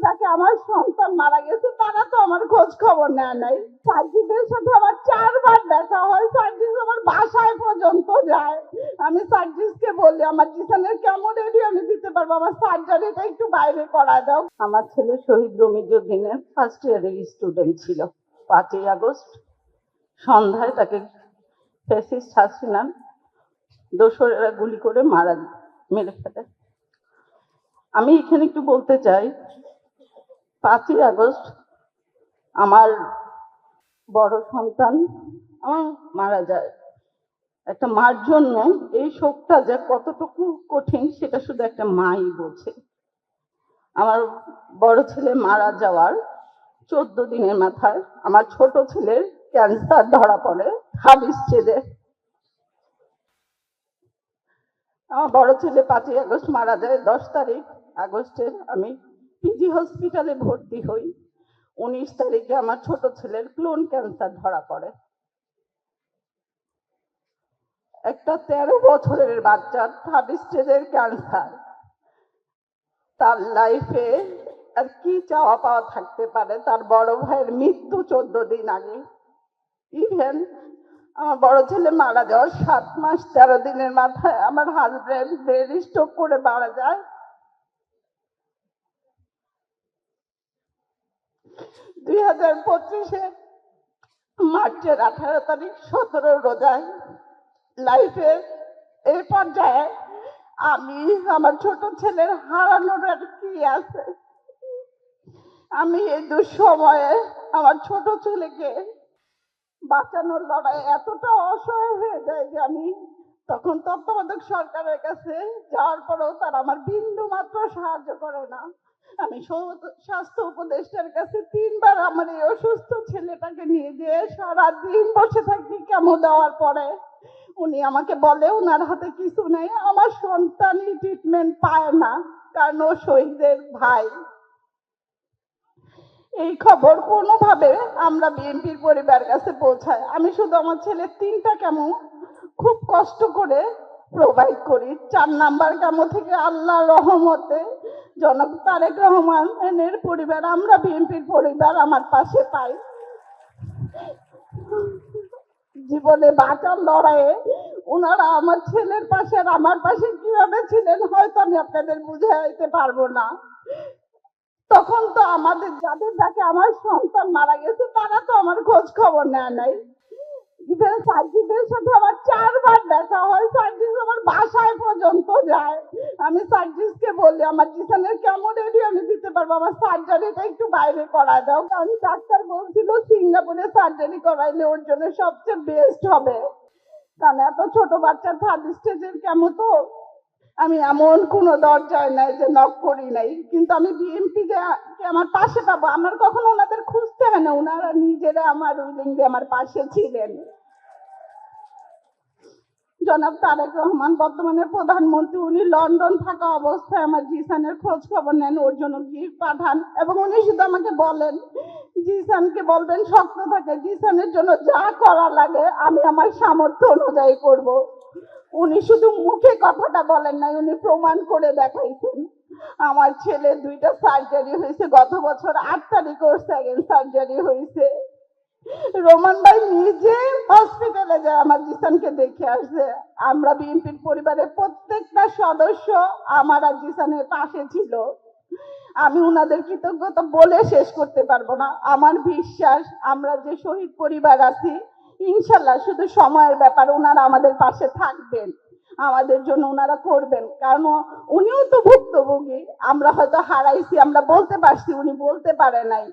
ডাকে আমার সন্তান মারা গেছে, তারা তো আমার খোঁজ খবর নেয় নাই। সার্জিদের সাথে আমার 4বার দেখা হয়, সার্জিস আমার বাসায় পর্যন্ত যায়। আমি সার্জিসকে বলি আমার জিসানের কেমন রেডিও আমি দিতে পারবো, আমার সার্জারিটা একটু বাইরে করা দাও। আমার ছেলে শহীদ রমিজউদ্দিনের ফার্স্ট ইয়ারের স্টুডেন্ট ছিল। 5ই আগস্ট সন্ধ্যায় তাকে ফ্যাসিস্ট হাসিনা দোসরেরা গুলি করে মেরে ফেলে। আমি এখানে একটু বলতে চাই, 5ই আগস্ট আমার বড় সন্তান আমার মারা যায়। একটা মার জন্য এই শোকটা যে কতটুকু কঠিন সেটা শুধু একটা মাই বোঝে। আমার বড় ছেলে মারা যাওয়ার 14 দিনের মাথায় আমার ছোট ছেলের ক্যান্সার ধরা পড়ে 3rd স্টেজে। আমার বড় ছেলে 5ই আগস্ট মারা যায়। 10 তারিখ আগস্টে আমি পিজি হসপিটালে ভর্তি হই। 19 তারিখে আমার ছোট ছেলের ক্লোন ক্যান্সার ধরা পড়ে। একটা 13 বছরের বাচ্চার 3rd স্টেজের ক্যান্সার, তার লাইফে আর কি চাওয়া পাওয়া থাকতে পারে? তার বড় ভাইয়ের মৃত্যু 14 দিন আগে। ইভেন আমার বড় ছেলে মারা যাওয়ার 7 মাস 13 দিনের মাথায় আমার হাজবেন্ড ব্রেন স্ট্রোক করে মারা যায়। 2025 মার্চের 18 তারিখ 17 রোজায় লাইফের এই পর্যায়ে আমি আমার ছোট ছেলের হারানোর আর কি আছে? আমি এই দুঃসময়ে আমার ছোট ছেলেকে বাঁচানোর লড়াই এতটা অসহায় হয়ে যায় যে আমি তখন তত্ত্বাবধায়ক সরকারের কাছে যাওয়ার পরেও তারা আমার বিন্দু মাত্র সাহায্য করে না। আমি স্বাস্থ্য উপদেষ্টার কাছে 3বার আমার এই অসুস্থ ছেলেটাকে নিয়ে যেয়ে সারাদিন বসে থাকি কেমো দেওয়ার পরে উনি আমাকে বলে ওনার হাতে কিছু নেই, আমার সন্তানই ট্রিটমেন্ট পায় না, কারণ ও শহীদের ভাই। এই খবর কোনোভাবে আমরা বিএনপির পরিবার কাছে পৌঁছায়। আমি শুধু আমার ছেলের 3টা কেমো খুব কষ্ট করে প্রোভাইড করি। 4 নাম্বার কেমো থেকে আল্লাহর রহমতে জনাব তারেক রহমানের পরিবার, আমরা বিএনপির পরিবার আমার পাশে পাই। জীবনে বাঁচার লড়াইয়ে ওনারা আমার ছেলের পাশে আর আমার পাশে কিভাবে ছিলেন হয়তো আমি আপনাদের বুঝাইতে পারবো না। তখন তো আমাদের যাদের ডাকে আমার সন্তান মারা গেছে তারা তো আমার খোঁজ খবর নেয় নাই। ইভেন সার্জিদের সাথে আমার 4বার দেখা হয়, সার্জিস আমার বাসায় পর্যন্ত যায়। আমি সার্জিসকে বলি আমার জিসানের কেমন রেডিও আমি দিতে পারবো, আমার সার্জারিটা একটু বাইরে করা দাও, কারণ ডাক্তার বলছিল সিঙ্গাপুরে সার্জারি করাইলে ওর জন্য সবচেয়ে বেস্ট হবে, কারণ এত ছোট বাচ্চা 3rd স্টেজের কেমো তো। আমি এমন কোনো দরজায় নাই যে নক করি নাই, কিন্তু আমি বিএনপি যে আমার পাশে পাবো আমার কখনো ওনাদের খুঁজতে হয় না, ওনারা নিজেরা আমার উইলিং দিয়ে আমার পাশে ছিলেন। জনাব তারেক রহমান বর্তমানে প্রধানমন্ত্রী, উনি লন্ডন থাকা অবস্থায় আমার জিসানের খোঁজ খবর নেন, ওর জন্য গিফট পাঠান, এবং উনি শুধু আমাকে বলেন জিসানকে বলবেন শক্ত থাকে, জিসানের জন্য যা করা লাগে আমি আমার সামর্থ্য অনুযায়ী করব। উনি শুধু মুখে কথাটা বলেন নাই, উনি প্রমাণ করে দেখাইছেন। আমার ছেলে 2টা সার্জারি হয়েছে, গত বছর 8 তারিখ ওর 2nd সার্জারি হয়েছে। রোমান ভাই নিজে হসপিটালে যায় আমার জিসানকে দেখে আসছে। আমরা বিএনপির পরিবারের প্রত্যেকটা সদস্য আমার আর জিসানের পাশে ছিল। আমি উনাদের কৃতজ্ঞতা বলে শেষ করতে পারবো না। আমার বিশ্বাস আমরা যে শহীদ পরিবার আছি ইনশাল্লাহ শুধু সময়ের ব্যাপার, ওনারা আমাদের পাশে থাকবেন, আমাদের জন্য ওনারা করবেন, কারণ উনিও তো ভুক্তভোগী। আমরা হয়তো হারাইছি, আমরা বলতে পারছি, উনি বলতে পারে নাই।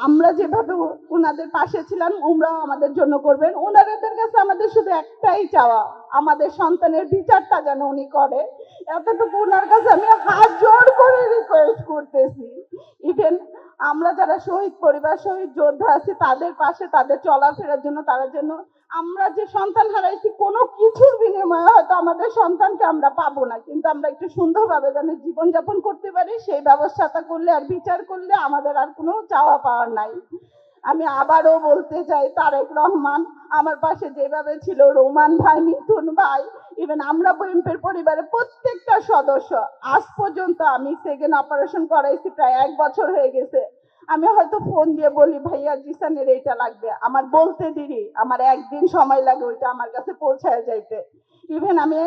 আমরা যেভাবে ওনাদের পাশে ছিলাম ওনারাও আমাদের জন্য করবেন। ওনাদের কাছে আমাদের শুধু একটাই চাওয়া, আমাদের সন্তানের বিচারটা যেন উনি করে, এতটুকু ওনার কাছে আমি হাত জোড় করে রিকোয়েস্ট করতেছি। ইভেন আমরা যারা শহীদ পরিবার শহীদ যোদ্ধা আছি তাদের পাশে, তাদের চলাফেরার জন্য, তারা যেন আমরা যে সন্তান হারাইছি কোনো কিছুর বিনিময়ে হয়তো আমাদের সন্তানকে আমরা পাবো না, কিন্তু আমরা একটু সুন্দরভাবে যেন জীবনযাপন করতে পারি সেই ব্যবস্থাটা করলে আর বিচার করলে আমাদের আর কোনো চাওয়া পাওয়ার নাই। আমি আবারও বলতে চাই, তারেক রহমান আমার পাশে যেভাবে ছিল, রোমান ভাই, মিথুন ভাই, ইভেন আমরা বিএনপির পরিবারের প্রত্যেকটা সদস্য, আজ পর্যন্ত আমি সেকেন্ড অপারেশন করাইছি, প্রায় 1 বছর হয়ে গেছে। আমি হয়তো ফোন দিয়ে বলি ভাইয়া জিসানের এইটা লাগবে, আমার বলতে দেরি, আমার একদিন সময় লাগে ওইটা আমার কাছে পৌঁছায় যাইতে। ইভেন আমি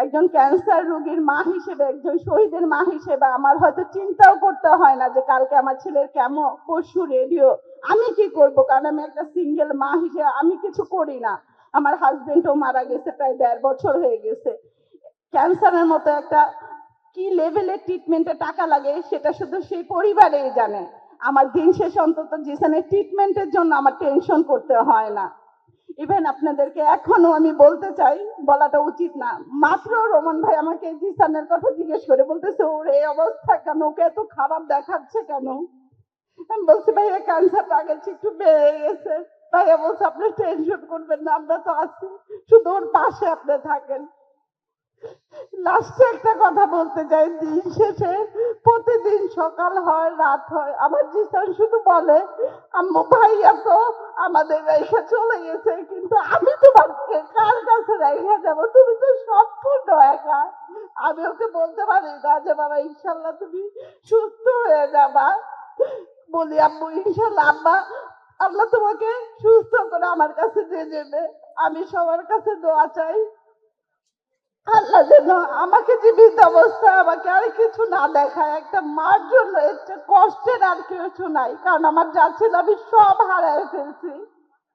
একজন ক্যান্সার রোগীর মা হিসেবে, একজন শহীদের মা হিসেবে আমার হয়তো চিন্তাও করতে হয় না যে কালকে আমার ছেলের কেমো, পরশু রেডিও, আমি কি করব, কারণ আমি একটা সিঙ্গেল মা হিসেবে আমি কিছু করি না। আমার হাজবেন্ডও মারা গেছে, প্রায় 1.5 বছর হয়ে গেছে। ক্যান্সারের মতো একটা কি লেভেলের ট্রিটমেন্টে টাকা লাগে সেটা শুধু সেই পরিবারেই জানে। আমার দিন শেষে অন্তত জিসানের ট্রিটমেন্টের জন্য আমার টেনশন করতে হয় না। ইভেন আপনাদেরকে এখনো আমি বলতে চাই, বলাটা উচিত না, মাত্র রোমান ভাই আমাকে জিসানের কথা জিজ্ঞেস করে বলতেছে ওর এই অবস্থা কেন, ওকে এত খারাপ দেখাচ্ছে কেন। আমি বলছি ভাইয়া ক্যান্সারটা আগের চেয়ে একটু বেড়ে গেছে। ভাইয়া বলছে আপনি টেনশন করবেন না, আমরা তো আছি, শুধু ওর পাশে আপনি থাকেন। লাস্টে একটা কথা বলতে চাই, দিন শেষে প্রতিদিন সকাল হয় রাত হয় আমার জিসান শুধু বলে আম্মু ভাইয়া তো আমাদের রেখে চলে গেছে, কিন্তু আমি তোমাকে কার কাছে রেখে যাবো, তুমি তো সম্পূর্ণ একা। আমি ওকে বলতে পারি না যে বাবা ইনশাল্লাহ তুমি সুস্থ হয়ে যাবা, বলি আম্মু ইনশাল্লাহ আম্মা আল্লাহ তোমাকে সুস্থ করে আমার কাছে দিয়ে যাবে। আমি সবার কাছে দোয়া চাই আল্লাহ যেন আমাকে জীবিত অবস্থায় আমাকে আর কিছু না দেখায়। একটা মার জন্য একটা কষ্টের আর কিছু নাই, কারণ আমার যা ছিল আমি সব হারায় ফেলছি।